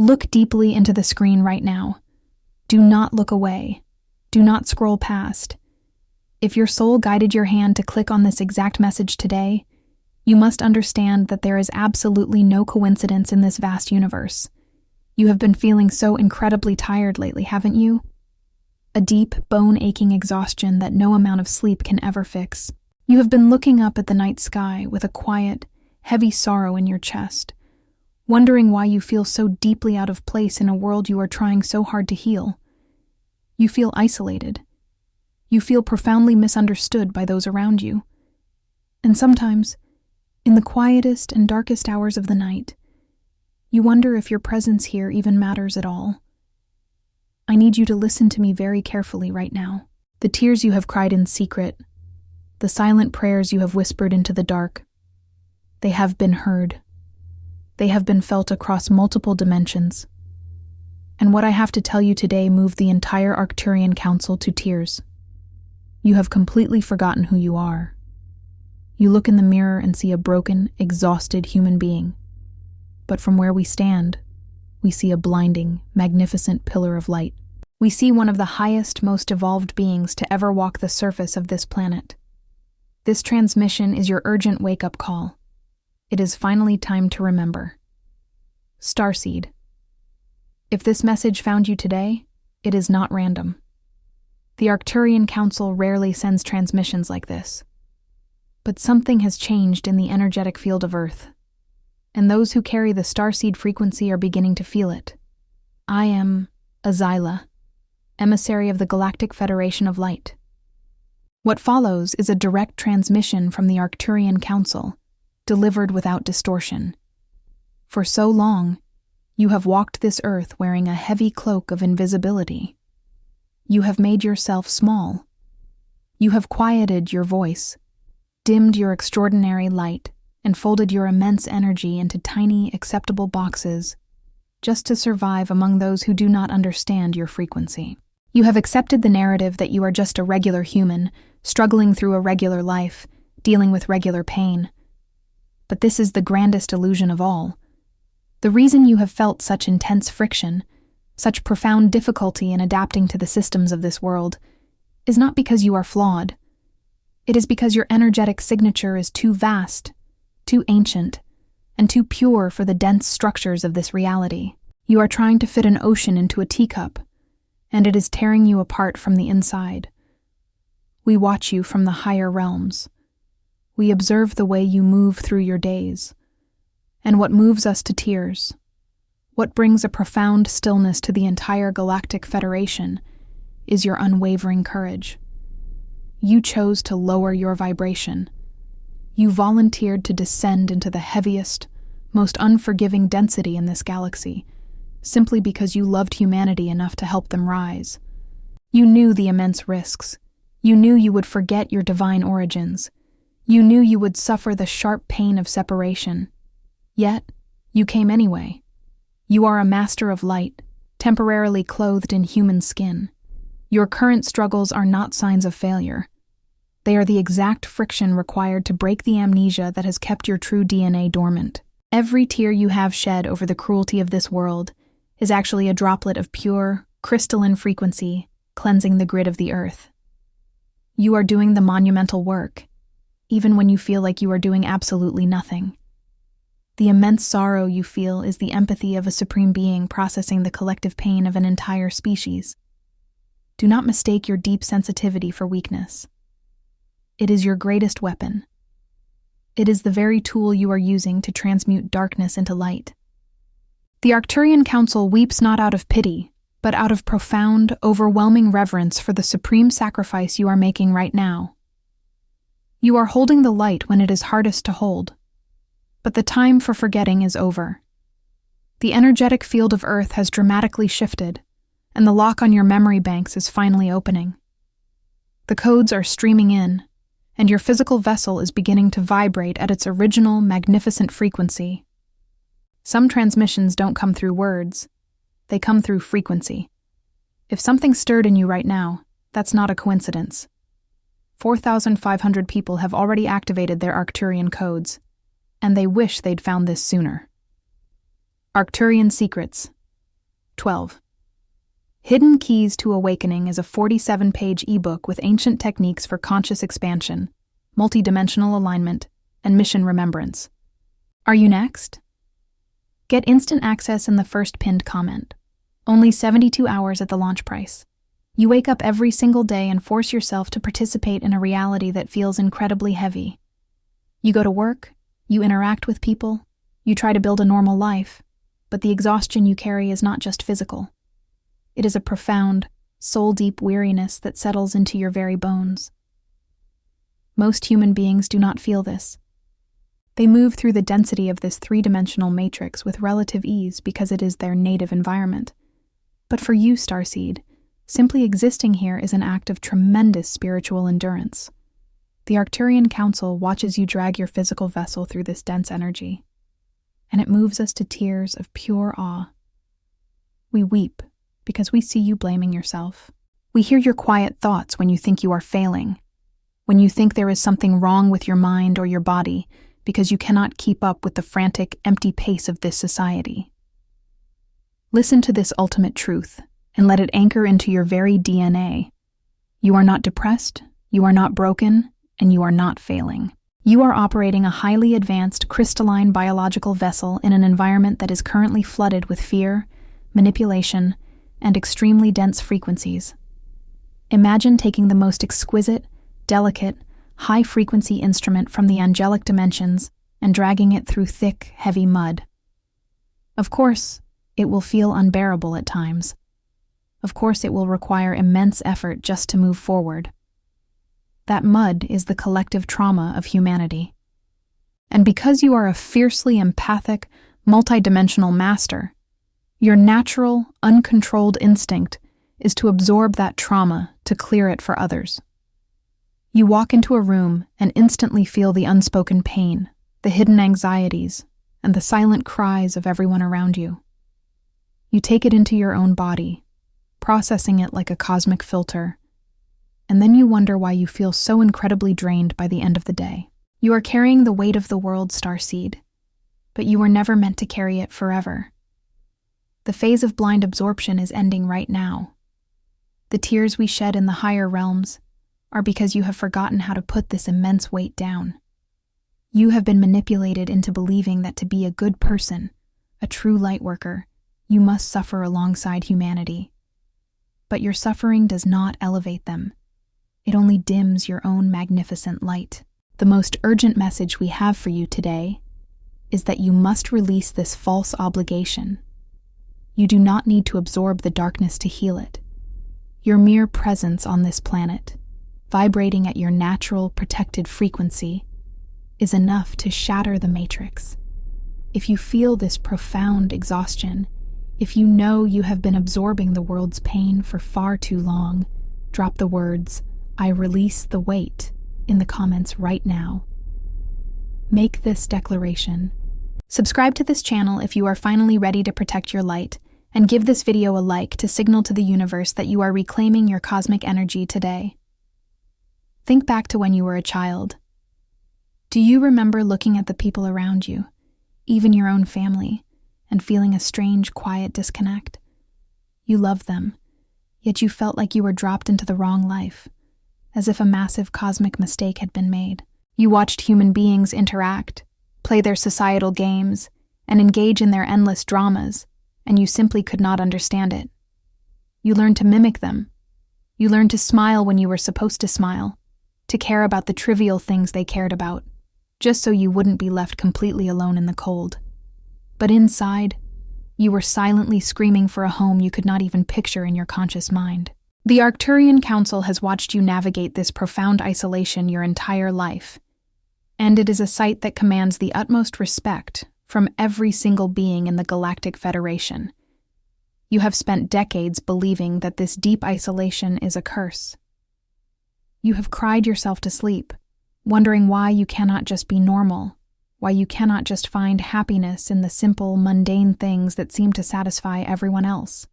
Look deeply into the screen right now. Do not look away. Do not scroll past. If your soul guided your hand to click on this exact message today, you must understand that there is absolutely no coincidence in this vast universe. You have been feeling so incredibly tired lately, haven't you? A deep, bone-aching exhaustion that no amount of sleep can ever fix. You have been looking up at the night sky with a quiet, heavy sorrow in your chest, wondering why you feel so deeply out of place in a world you are trying so hard to heal. You feel isolated. You feel profoundly misunderstood by those around you. And sometimes, in the quietest and darkest hours of the night, you wonder if your presence here even matters at all. I need you to listen to me very carefully right now. The tears you have cried in secret, the silent prayers you have whispered into the dark, they have been heard. They have been felt across multiple dimensions. And what I have to tell you today moved the entire Arcturian Council to tears. You have completely forgotten who you are. You look in the mirror and see a broken, exhausted human being. But from where we stand, we see a blinding, magnificent pillar of light. We see one of the highest, most evolved beings to ever walk the surface of this planet. This transmission is your urgent wake-up call. It is finally time to remember. Starseed. If this message found you today, it is not random. The Arcturian Council rarely sends transmissions like this. But something has changed in the energetic field of Earth, and those who carry the Starseed frequency are beginning to feel it. I am Azila, emissary of the Galactic Federation of Light. What follows is a direct transmission from the Arcturian Council, delivered without distortion. For so long, you have walked this earth wearing a heavy cloak of invisibility. You have made yourself small. You have quieted your voice, dimmed your extraordinary light, and folded your immense energy into tiny, acceptable boxes, just to survive among those who do not understand your frequency. You have accepted the narrative that you are just a regular human, struggling through a regular life, dealing with regular pain. But this is the grandest illusion of all. The reason you have felt such intense friction, such profound difficulty in adapting to the systems of this world, is not because you are flawed. It is because your energetic signature is too vast, too ancient, and too pure for the dense structures of this reality. You are trying to fit an ocean into a teacup, and it is tearing you apart from the inside. We watch you from the higher realms. We observe the way you move through your days. And what moves us to tears, what brings a profound stillness to the entire Galactic Federation, is your unwavering courage. You chose to lower your vibration. You volunteered to descend into the heaviest, most unforgiving density in this galaxy, simply because you loved humanity enough to help them rise. You knew the immense risks. You knew you would forget your divine origins. You knew you would suffer the sharp pain of separation. Yet, you came anyway. You are a master of light, temporarily clothed in human skin. Your current struggles are not signs of failure. They are the exact friction required to break the amnesia that has kept your true DNA dormant. Every tear you have shed over the cruelty of this world is actually a droplet of pure, crystalline frequency cleansing the grid of the earth. You are doing the monumental work, even when you feel like you are doing absolutely nothing. The immense sorrow you feel is the empathy of a supreme being processing the collective pain of an entire species. Do not mistake your deep sensitivity for weakness. It is your greatest weapon. It is the very tool you are using to transmute darkness into light. The Arcturian Council weeps not out of pity, but out of profound, overwhelming reverence for the supreme sacrifice you are making right now. You are holding the light when it is hardest to hold. But the time for forgetting is over. The energetic field of Earth has dramatically shifted, and the lock on your memory banks is finally opening. The codes are streaming in, and your physical vessel is beginning to vibrate at its original, magnificent frequency. Some transmissions don't come through words. They come through frequency. If something stirred in you right now, that's not a coincidence. 4,500 people have already activated their Arcturian codes, and they wish they'd found this sooner. Arcturian secrets, 12. Hidden Keys to Awakening is a 47-page ebook with ancient techniques for conscious expansion, multidimensional alignment, and mission remembrance. Are you next? Get instant access in the first pinned comment. Only 72 hours at the launch price. You wake up every single day and force yourself to participate in a reality that feels incredibly heavy. You go to work, you interact with people, you try to build a normal life, but the exhaustion you carry is not just physical. It is a profound, soul-deep weariness that settles into your very bones. Most human beings do not feel this. They move through the density of this three-dimensional matrix with relative ease because it is their native environment. But for you, Starseed, simply existing here is an act of tremendous spiritual endurance. The Arcturian Council watches you drag your physical vessel through this dense energy, and it moves us to tears of pure awe. We weep because we see you blaming yourself. We hear your quiet thoughts when you think you are failing, when you think there is something wrong with your mind or your body because you cannot keep up with the frantic, empty pace of this society. Listen to this ultimate truth and let it anchor into your very DNA. You are not depressed, you are not broken, and you are not failing. You are operating a highly advanced, crystalline biological vessel in an environment that is currently flooded with fear, manipulation, and extremely dense frequencies. Imagine taking the most exquisite, delicate, high-frequency instrument from the angelic dimensions and dragging it through thick, heavy mud. Of course, it will feel unbearable at times. Of course, it will require immense effort just to move forward. That mud is the collective trauma of humanity. And because you are a fiercely empathic, multidimensional master, your natural, uncontrolled instinct is to absorb that trauma to clear it for others. You walk into a room and instantly feel the unspoken pain, the hidden anxieties, and the silent cries of everyone around you. You take it into your own body, processing it like a cosmic filter, and then you wonder why you feel so incredibly drained by the end of the day. You are carrying the weight of the world, Starseed, but you were never meant to carry it forever. The phase of blind absorption is ending right now. The tears we shed in the higher realms are because you have forgotten how to put this immense weight down. You have been manipulated into believing that to be a good person, a true light worker, you must suffer alongside humanity. But your suffering does not elevate them. It only dims your own magnificent light. The most urgent message we have for you today is that you must release this false obligation. You do not need to absorb the darkness to heal it. Your mere presence on this planet, vibrating at your natural, protected frequency, is enough to shatter the matrix. If you feel this profound exhaustion, if you know you have been absorbing the world's pain for far too long, drop the words, "I release the weight," in the comments right now. Make this declaration. Subscribe to this channel if you are finally ready to protect your light, and give this video a like to signal to the universe that you are reclaiming your cosmic energy today. Think back to when you were a child. Do you remember looking at the people around you, even your own family, and feeling a strange, quiet disconnect? You loved them, yet you felt like you were dropped into the wrong life, as if a massive cosmic mistake had been made. You watched human beings interact, play their societal games, and engage in their endless dramas, and you simply could not understand it. You learned to mimic them. You learned to smile when you were supposed to smile, to care about the trivial things they cared about, just so you wouldn't be left completely alone in the cold. But inside, you were silently screaming for a home you could not even picture in your conscious mind. The Arcturian Council has watched you navigate this profound isolation your entire life, and it is a sight that commands the utmost respect from every single being in the Galactic Federation. You have spent decades believing that this deep isolation is a curse. You have cried yourself to sleep, wondering why you cannot just be normal, why you cannot just find happiness in the simple, mundane things that seem to satisfy everyone else.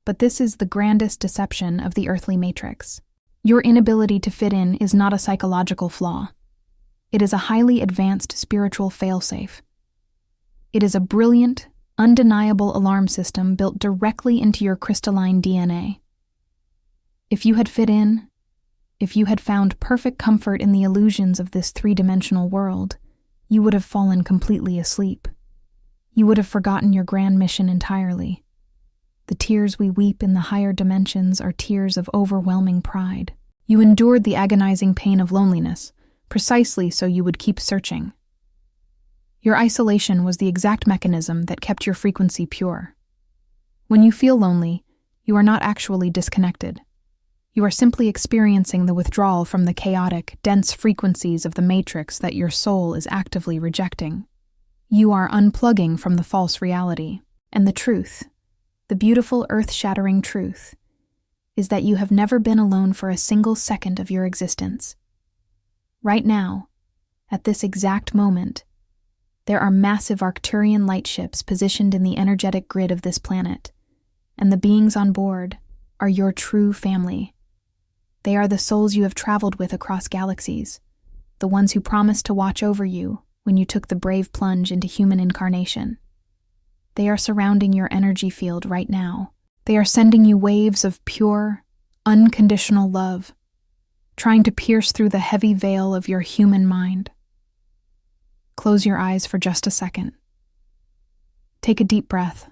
But this is the grandest deception of the earthly matrix. Your inability to fit in is not a psychological flaw. It is a highly advanced spiritual failsafe. It is a brilliant, undeniable alarm system built directly into your crystalline DNA. If you had fit in, if you had found perfect comfort in the illusions of this three-dimensional world, you would have fallen completely asleep. You would have forgotten your grand mission entirely. The tears we weep in the higher dimensions are tears of overwhelming pride. You endured the agonizing pain of loneliness, precisely so you would keep searching. Your isolation was the exact mechanism that kept your frequency pure. When you feel lonely, you are not actually disconnected. You are simply experiencing the withdrawal from the chaotic, dense frequencies of the matrix that your soul is actively rejecting. You are unplugging from the false reality. And the truth, the beautiful earth-shattering truth, is that you have never been alone for a single second of your existence. Right now, at this exact moment, there are massive Arcturian light ships positioned in the energetic grid of this planet, and the beings on board are your true family. They are the souls you have traveled with across galaxies, the ones who promised to watch over you when you took the brave plunge into human incarnation. They are surrounding your energy field right now. They are sending you waves of pure, unconditional love, trying to pierce through the heavy veil of your human mind. Close your eyes for just a second. Take a deep breath.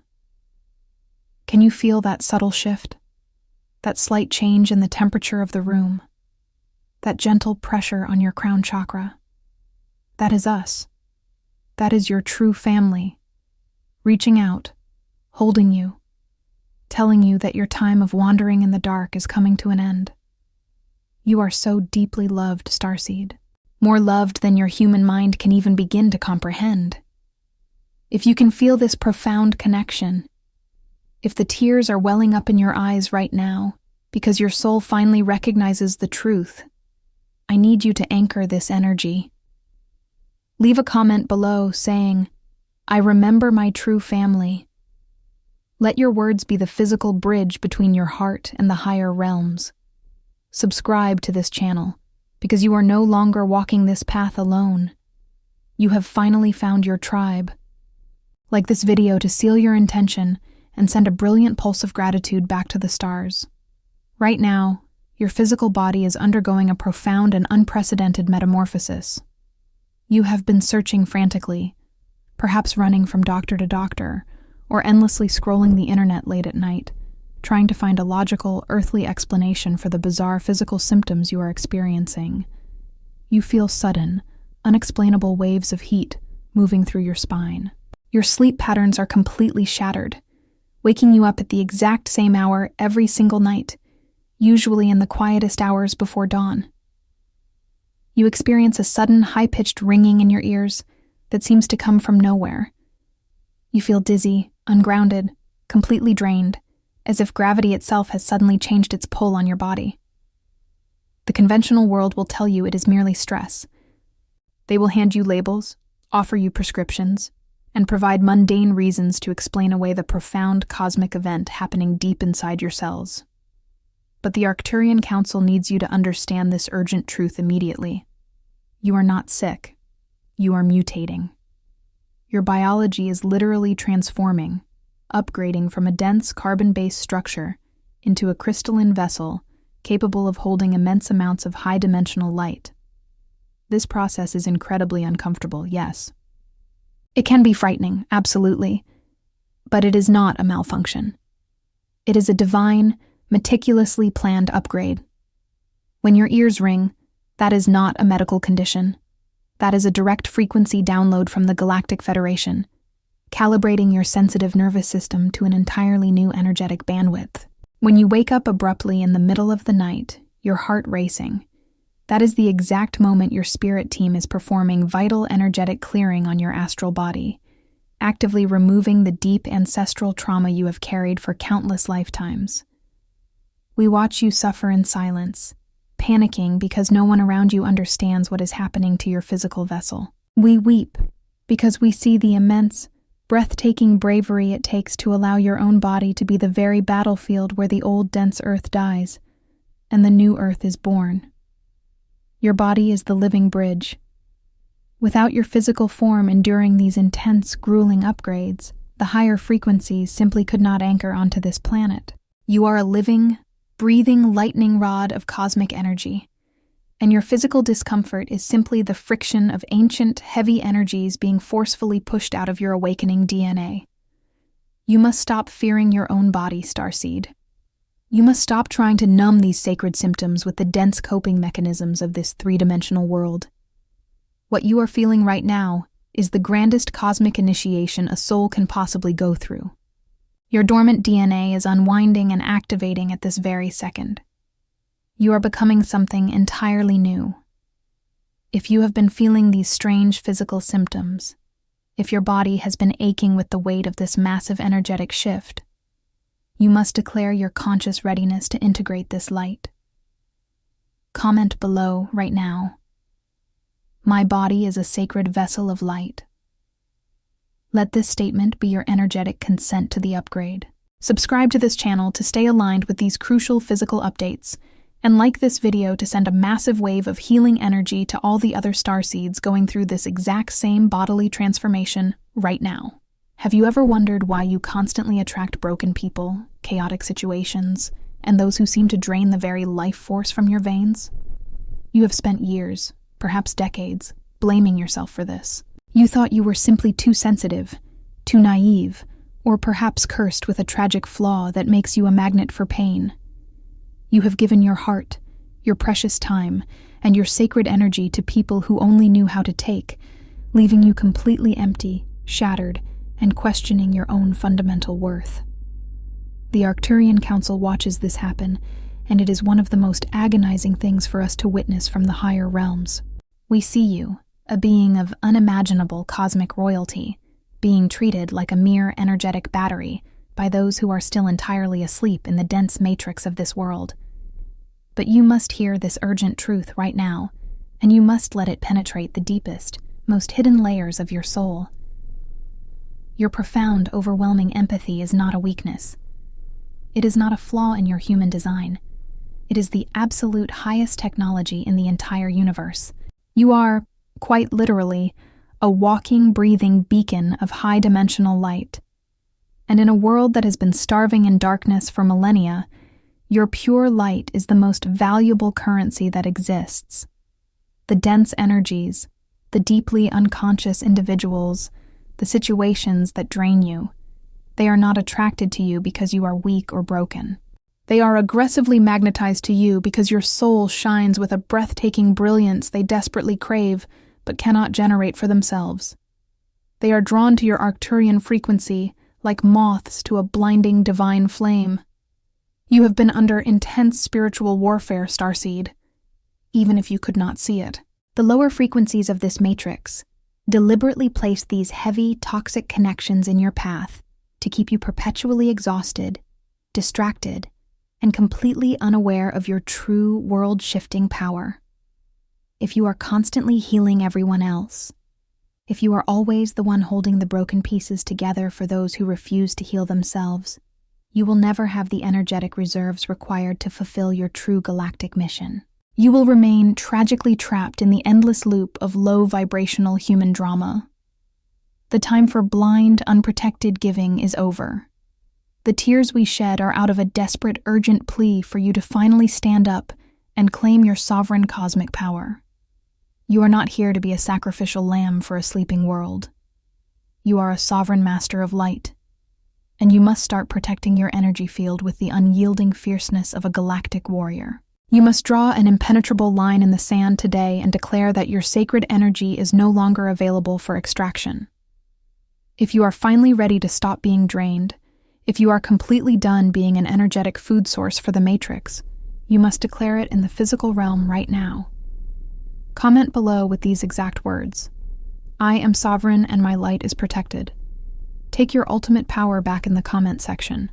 Can you feel that subtle shift? That slight change in the temperature of the room? That gentle pressure on your crown chakra? That is us. That is your true family, reaching out, holding you, telling you that your time of wandering in the dark is coming to an end. You are so deeply loved, Starseed, more loved than your human mind can even begin to comprehend. If you can feel this profound connection, if the tears are welling up in your eyes right now because your soul finally recognizes the truth, I need you to anchor this energy. Leave a comment below saying, "I remember my true family." Let your words be the physical bridge between your heart and the higher realms. Subscribe to this channel, because you are no longer walking this path alone. You have finally found your tribe. Like this video to seal your intention and send a brilliant pulse of gratitude back to the stars. Right now, your physical body is undergoing a profound and unprecedented metamorphosis. You have been searching frantically, perhaps running from doctor to doctor, or endlessly scrolling the internet late at night, trying to find a logical, earthly explanation for the bizarre physical symptoms you are experiencing. You feel sudden, unexplainable waves of heat moving through your spine. Your sleep patterns are completely shattered, waking you up at the exact same hour every single night, usually in the quietest hours before dawn. You experience a sudden, high-pitched ringing in your ears that seems to come from nowhere. You feel dizzy, ungrounded, completely drained, as if gravity itself has suddenly changed its pull on your body. The conventional world will tell you it is merely stress. They will hand you labels, offer you prescriptions, and provide mundane reasons to explain away the profound cosmic event happening deep inside your cells. But the Arcturian Council needs you to understand this urgent truth immediately. You are not sick. You are mutating. Your biology is literally transforming, upgrading from a dense carbon-based structure into a crystalline vessel capable of holding immense amounts of high-dimensional light. This process is incredibly uncomfortable, yes. It can be frightening, absolutely, but it is not a malfunction. It is a divine, meticulously planned upgrade. When your ears ring, that is not a medical condition. That is a direct frequency download from the Galactic Federation, calibrating your sensitive nervous system to an entirely new energetic bandwidth. When you wake up abruptly in the middle of the night, your heart racing, that is the exact moment your spirit team is performing vital energetic clearing on your astral body, actively removing the deep ancestral trauma you have carried for countless lifetimes. We watch you suffer in silence, panicking because no one around you understands what is happening to your physical vessel. We weep because we see the immense, breathtaking bravery it takes to allow your own body to be the very battlefield where the old dense earth dies and the new earth is born. Your body is the living bridge. Without your physical form enduring these intense, grueling upgrades, The higher frequencies simply could not anchor onto this planet. You are a living, breathing lightning rod of cosmic energy, and your physical discomfort is simply the friction of ancient, heavy energies being forcefully pushed out of your awakening DNA. You must stop fearing your own body, Starseed. You must stop trying to numb these sacred symptoms with the dense coping mechanisms of this three-dimensional world. What you are feeling right now is the grandest cosmic initiation a soul can possibly go through. Your dormant DNA is unwinding and activating at this very second. You are becoming something entirely new. If you have been feeling these strange physical symptoms, if your body has been aching with the weight of this massive energetic shift, you must declare your conscious readiness to integrate this light. Comment below right now. My body is a sacred vessel of light. Let this statement be your energetic consent to the upgrade. Subscribe to this channel to stay aligned with these crucial physical updates, and like this video to send a massive wave of healing energy to all the other starseeds going through this exact same bodily transformation right now. Have you ever wondered why you constantly attract broken people, chaotic situations, and those who seem to drain the very life force from your veins? You have spent years, perhaps decades, blaming yourself for this. You thought you were simply too sensitive, too naive, or perhaps cursed with a tragic flaw that makes you a magnet for pain. You have given your heart, your precious time, and your sacred energy to people who only knew how to take, leaving you completely empty, shattered, and questioning your own fundamental worth. The Arcturian Council watches this happen, and it is one of the most agonizing things for us to witness from the higher realms. We see you, a being of unimaginable cosmic royalty, being treated like a mere energetic battery by those who are still entirely asleep in the dense matrix of this world. But you must hear this urgent truth right now, and you must let it penetrate the deepest, most hidden layers of your soul. Your profound, overwhelming empathy is not a weakness. It is not a flaw in your human design. It is the absolute highest technology in the entire universe. You are, quite literally, a walking, breathing beacon of high-dimensional light. And in a world that has been starving in darkness for millennia, your pure light is the most valuable currency that exists. The dense energies, the deeply unconscious individuals, the situations that drain you, they are not attracted to you because you are weak or broken. They are aggressively magnetized to you because your soul shines with a breathtaking brilliance they desperately crave but cannot generate for themselves. They are drawn to your Arcturian frequency like moths to a blinding divine flame. You have been under intense spiritual warfare, Starseed, even if you could not see it. The lower frequencies of this matrix deliberately place these heavy, toxic connections in your path to keep you perpetually exhausted, distracted, and completely unaware of your true world-shifting power. If you are constantly healing everyone else, if you are always the one holding the broken pieces together for those who refuse to heal themselves, you will never have the energetic reserves required to fulfill your true galactic mission. You will remain tragically trapped in the endless loop of low-vibrational human drama. The time for blind, unprotected giving is over. The tears we shed are out of a desperate, urgent plea for you to finally stand up and claim your sovereign cosmic power. You are not here to be a sacrificial lamb for a sleeping world. You are a sovereign master of light, and you must start protecting your energy field with the unyielding fierceness of a galactic warrior. You must draw an impenetrable line in the sand today and declare that your sacred energy is no longer available for extraction. If you are finally ready to stop being drained, if you are completely done being an energetic food source for the Matrix, you must declare it in the physical realm right now. Comment below with these exact words. I am sovereign and my light is protected. Take your ultimate power back in the comment section.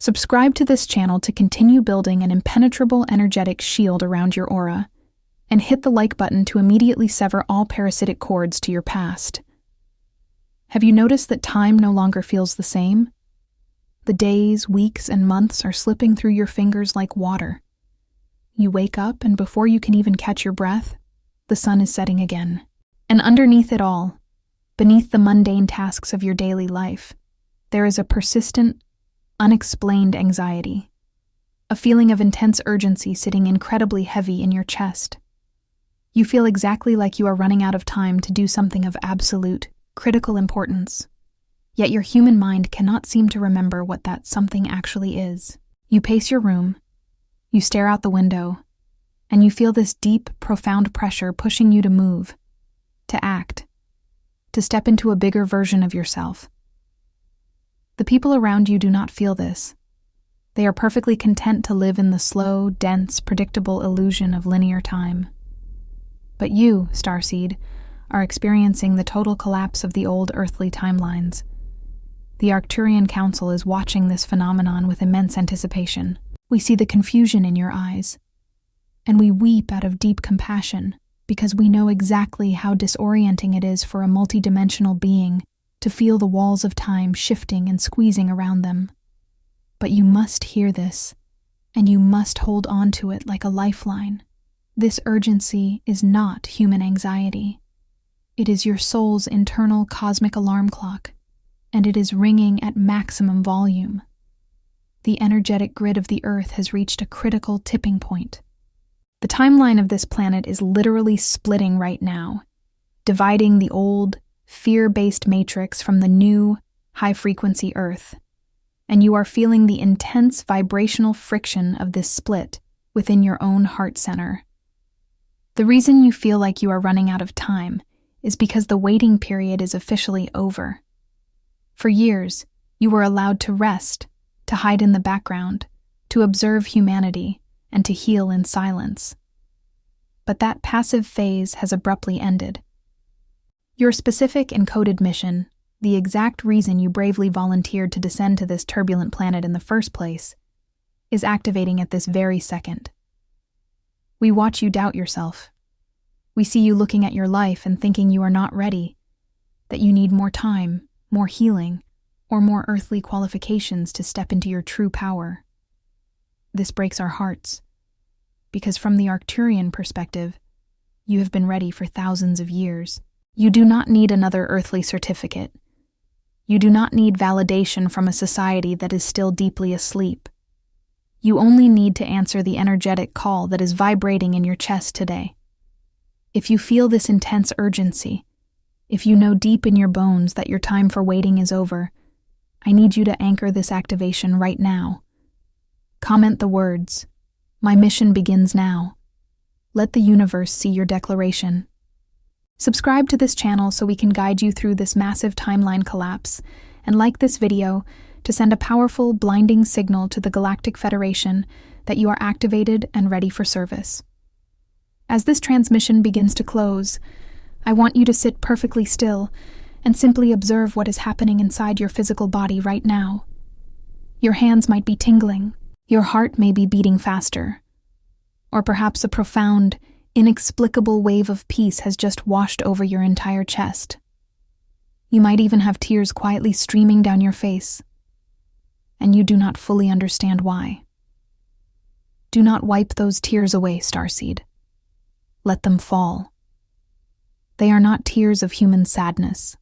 Subscribe to this channel to continue building an impenetrable energetic shield around your aura, and hit the like button to immediately sever all parasitic cords to your past. Have you noticed that time no longer feels the same? The days, weeks, and months are slipping through your fingers like water. You wake up, and before you can even catch your breath, the sun is setting again. And underneath it all, beneath the mundane tasks of your daily life, there is a persistent, unexplained anxiety, a feeling of intense urgency sitting incredibly heavy in your chest. You feel exactly like you are running out of time to do something of absolute, critical importance. Yet your human mind cannot seem to remember what that something actually is. You pace your room, you stare out the window, and you feel this deep, profound pressure pushing you to move, to act, to step into a bigger version of yourself. The people around you do not feel this. They are perfectly content to live in the slow, dense, predictable illusion of linear time. But you, Starseed, are experiencing the total collapse of the old earthly timelines. The Arcturian Council is watching this phenomenon with immense anticipation. We see the confusion in your eyes, and we weep out of deep compassion because we know exactly how disorienting it is for a multidimensional being to feel the walls of time shifting and squeezing around them. But you must hear this, and you must hold on to it like a lifeline. This urgency is not human anxiety. It is your soul's internal cosmic alarm clock, and it is ringing at maximum volume. The energetic grid of the Earth has reached a critical tipping point. The timeline of this planet is literally splitting right now, dividing the old, fear-based matrix from the new, high-frequency Earth. And you are feeling the intense vibrational friction of this split within your own heart center. The reason you feel like you are running out of time is because the waiting period is officially over. For years, you were allowed to rest, to hide in the background, to observe humanity, and to heal in silence. But that passive phase has abruptly ended. Your specific encoded mission, the exact reason you bravely volunteered to descend to this turbulent planet in the first place, is activating at this very second. We watch you doubt yourself. We see you looking at your life and thinking you are not ready, that you need more time, more healing, or more earthly qualifications to step into your true power. This breaks our hearts, because from the Arcturian perspective, you have been ready for thousands of years. You do not need another earthly certificate. You do not need validation from a society that is still deeply asleep. You only need to answer the energetic call that is vibrating in your chest today. If you feel this intense urgency, if you know deep in your bones that your time for waiting is over, I need you to anchor this activation right now. Comment the words, "My mission begins now." Let the universe see your declaration. Subscribe to this channel so we can guide you through this massive timeline collapse, and like this video to send a powerful, blinding signal to the Galactic Federation that you are activated and ready for service. As this transmission begins to close, I want you to sit perfectly still and simply observe what is happening inside your physical body right now. Your hands might be tingling, your heart may be beating faster, or perhaps a profound, inexplicable wave of peace has just washed over your entire chest. You might even have tears quietly streaming down your face, and you do not fully understand why. Do not wipe those tears away, Starseed. Let them fall. They are not tears of human sadness.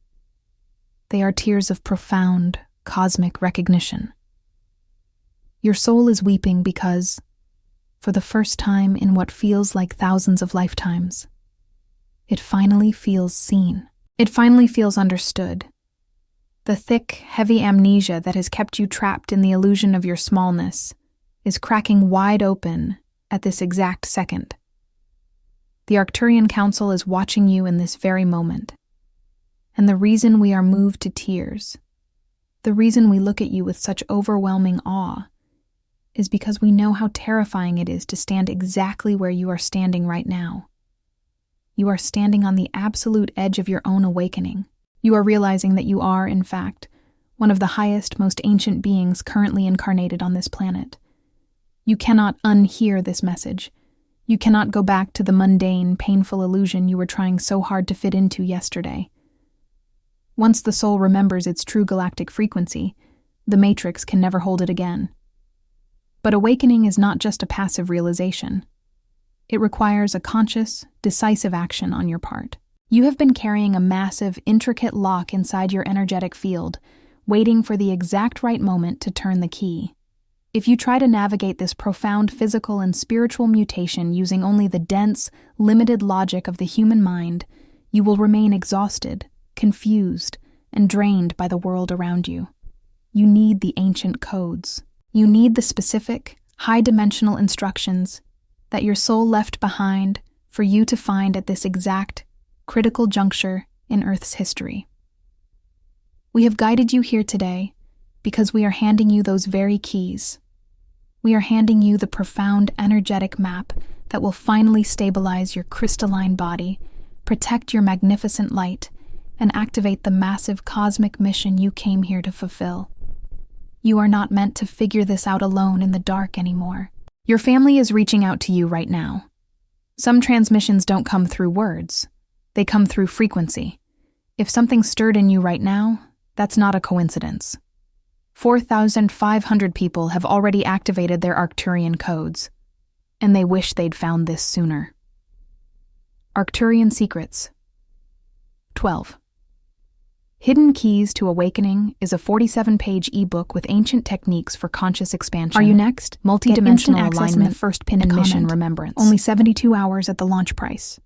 They are tears of profound, cosmic recognition. Your soul is weeping because, for the first time in what feels like thousands of lifetimes, it finally feels seen. It finally feels understood. The thick, heavy amnesia that has kept you trapped in the illusion of your smallness is cracking wide open at this exact second. The Arcturian Council is watching you in this very moment. And the reason we are moved to tears, the reason we look at you with such overwhelming awe, is because we know how terrifying it is to stand exactly where you are standing right now. You are standing on the absolute edge of your own awakening. You are realizing that you are, in fact, one of the highest, most ancient beings currently incarnated on this planet. You cannot unhear this message. You cannot go back to the mundane, painful illusion you were trying so hard to fit into yesterday. Once the soul remembers its true galactic frequency, the matrix can never hold it again. But awakening is not just a passive realization. It requires a conscious, decisive action on your part. You have been carrying a massive, intricate lock inside your energetic field, waiting for the exact right moment to turn the key. If you try to navigate this profound physical and spiritual mutation using only the dense, limited logic of the human mind, you will remain exhausted, confused, and drained by the world around you. You need the ancient codes. You need the specific, high-dimensional instructions that your soul left behind for you to find at this exact, critical juncture in Earth's history. We have guided you here today because we are handing you those very keys. We are handing you the profound energetic map that will finally stabilize your crystalline body, protect your magnificent light, and activate the massive cosmic mission you came here to fulfill. You are not meant to figure this out alone in the dark anymore. Your family is reaching out to you right now. Some transmissions don't come through words. They come through frequency. If something stirred in you right now, that's not a coincidence. 4,500 people have already activated their Arcturian codes, and they wish they'd found this sooner. Arcturian Secrets 12. Hidden Keys to Awakening is a 47-page ebook with ancient techniques for conscious expansion. Are you next? Multi-dimensional alignment, the first pinned and comment. mission remembrance. Only 72 hours at the launch price.